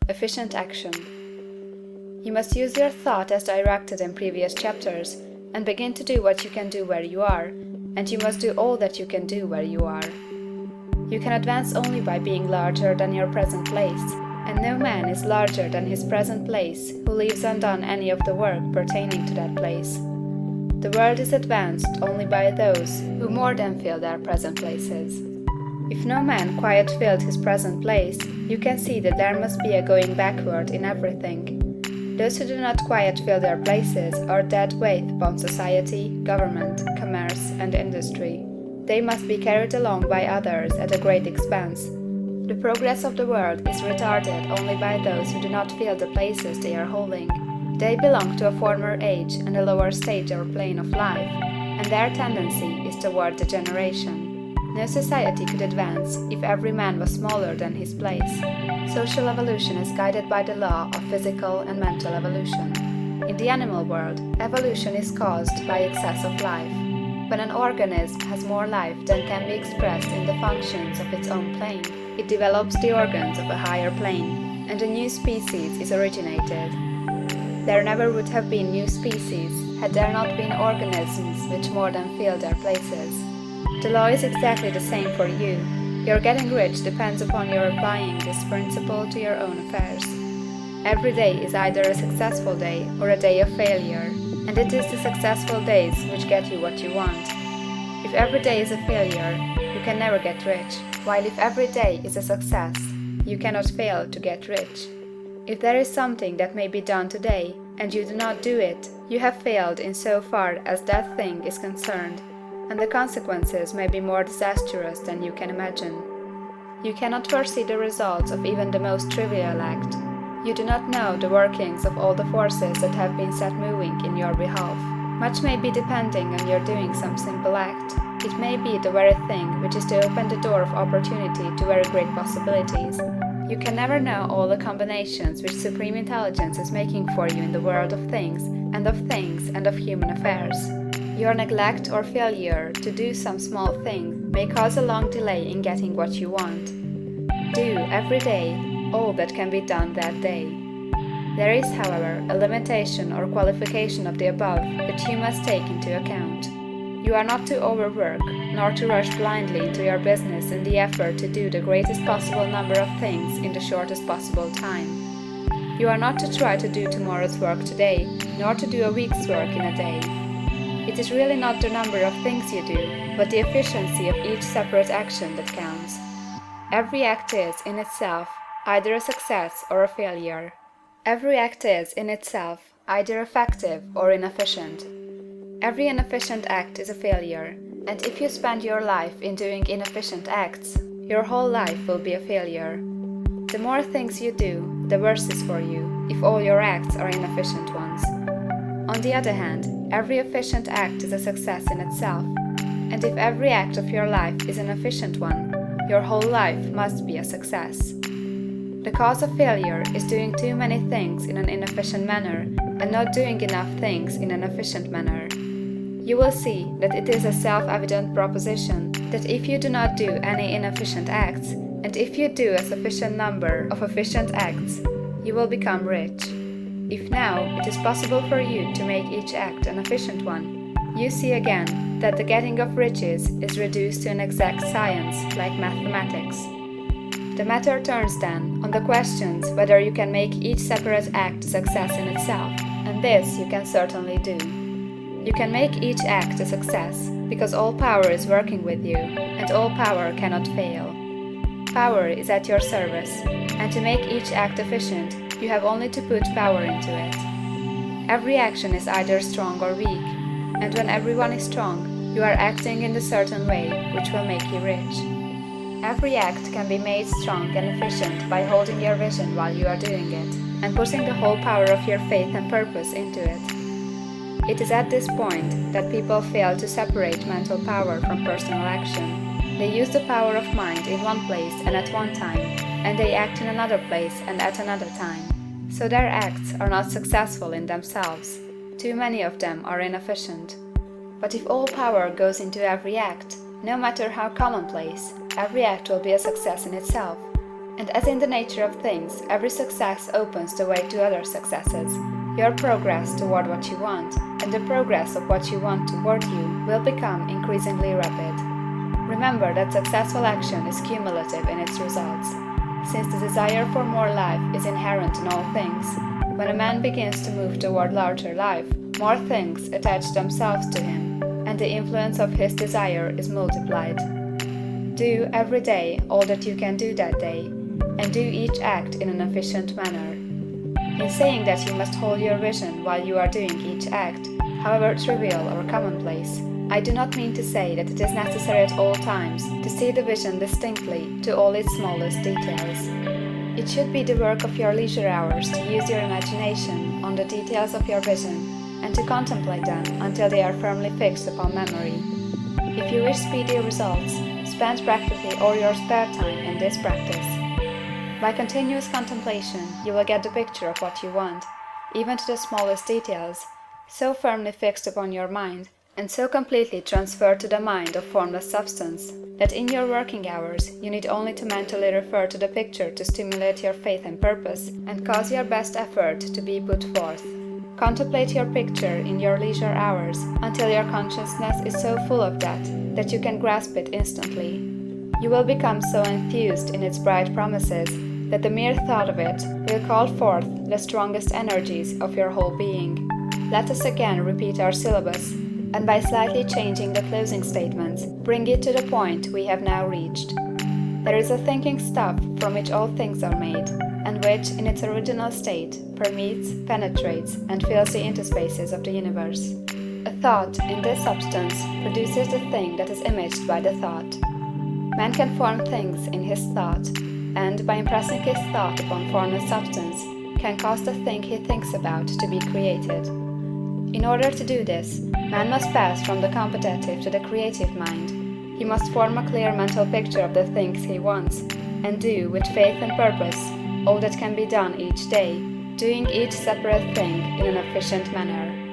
Efficient action. You must use your thought as directed in previous chapters, and begin to do what you can do where you are, and you must do all that you can do where you are. You can advance only by being larger than your present place, and no man is larger than his present place who leaves undone any of the work pertaining to that place. The world is advanced only by those who more than fill their present places. If no man quite filled his present place, you can see that there must be a going backward in everything. Those who do not quite fill their places are dead weight upon society, government, commerce, and industry. They must be carried along by others at a great expense. The progress of the world is retarded only by those who do not fill the places they are holding. They belong to a former age and a lower stage or plane of life, and their tendency is toward degeneration. No society could advance if every man was smaller than his place. Social evolution is guided by the law of physical and mental evolution. In the animal world, evolution is caused by excess of life. When an organism has more life than can be expressed in the functions of its own plane, it develops the organs of a higher plane, and a new species is originated. There never would have been new species had there not been organisms which more than filled their places. The law is exactly the same for you. Your getting rich depends upon your applying this principle to your own affairs. Every day is either a successful day or a day of failure, and it is the successful days which get you what you want. If every day is a failure, you can never get rich, while if every day is a success, you cannot fail to get rich. If there is something that may be done today, and you do not do it, you have failed in so far as that thing is concerned, and the consequences may be more disastrous than you can imagine. You cannot foresee the results of even the most trivial act. You do not know the workings of all the forces that have been set moving in your behalf. Much may be depending on your doing some simple act. It may be the very thing which is to open the door of opportunity to very great possibilities. You can never know all the combinations which Supreme Intelligence is making for you in the world of things and of human affairs. Your neglect or failure to do some small thing may cause a long delay in getting what you want. Do, every day, all that can be done that day. There is, however, a limitation or qualification of the above that you must take into account. You are not to overwork, nor to rush blindly into your business in the effort to do the greatest possible number of things in the shortest possible time. You are not to try to do tomorrow's work today, nor to do a week's work in a day. It is really not the number of things you do, but the efficiency of each separate action that counts. Every act is, in itself, either a success or a failure. Every act is, in itself, either effective or inefficient. Every inefficient act is a failure, and if you spend your life in doing inefficient acts, your whole life will be a failure. The more things you do, the worse is for you, if all your acts are inefficient ones. On the other hand, every efficient act is a success in itself, and if every act of your life is an efficient one, your whole life must be a success. The cause of failure is doing too many things in an inefficient manner and not doing enough things in an efficient manner. You will see that it is a self-evident proposition that if you do not do any inefficient acts, and if you do a sufficient number of efficient acts, you will become rich. If now it is possible for you to make each act an efficient one, you see again that the getting of riches is reduced to an exact science like mathematics. The matter turns then on the questions whether you can make each separate act a success in itself, and this you can certainly do. You can make each act a success because all power is working with you, and all power cannot fail. Power is at your service, and to make each act efficient, you have only to put power into it. Every action is either strong or weak, and when everyone is strong, you are acting in a certain way which will make you rich. Every act can be made strong and efficient by holding your vision while you are doing it, and putting the whole power of your faith and purpose into it. It is at this point that people fail to separate mental power from personal action. They use the power of mind in one place and at one time, and they act in another place and at another time. So their acts are not successful in themselves. Too many of them are inefficient. But if all power goes into every act, no matter how commonplace, every act will be a success in itself. And as in the nature of things, every success opens the way to other successes. Your progress toward what you want, and the progress of what you want toward you, will become increasingly rapid. Remember that successful action is cumulative in its results. Since the desire for more life is inherent in all things, when a man begins to move toward larger life, more things attach themselves to him, and the influence of his desire is multiplied. Do every day all that you can do that day, and do each act in an efficient manner. In saying that you must hold your vision while you are doing each act, however trivial or commonplace, I do not mean to say that it is necessary at all times to see the vision distinctly to all its smallest details. It should be the work of your leisure hours to use your imagination on the details of your vision and to contemplate them until they are firmly fixed upon memory. If you wish speedy results, spend practically all your spare time in this practice. By continuous contemplation, you will get the picture of what you want, even to the smallest details, so firmly fixed upon your mind, and so completely transferred to the mind of formless substance, that in your working hours you need only to mentally refer to the picture to stimulate your faith and purpose, and cause your best effort to be put forth. Contemplate your picture in your leisure hours until your consciousness is so full of that you can grasp it instantly. You will become so enthused in its bright promises that the mere thought of it will call forth the strongest energies of your whole being. Let us again repeat our syllabus, and by slightly changing the closing statements, bring it to the point we have now reached. There is a thinking stuff from which all things are made, and which, in its original state, permeates, penetrates, and fills the interspaces of the universe. A thought, in this substance, produces the thing that is imaged by the thought. Man can form things in his thought, and by impressing his thought upon formless substance, can cause the thing he thinks about to be created. In order to do this, man must pass from the competitive to the creative mind. He must form a clear mental picture of the things he wants, and do, with faith and purpose, all that can be done each day, doing each separate thing in an efficient manner.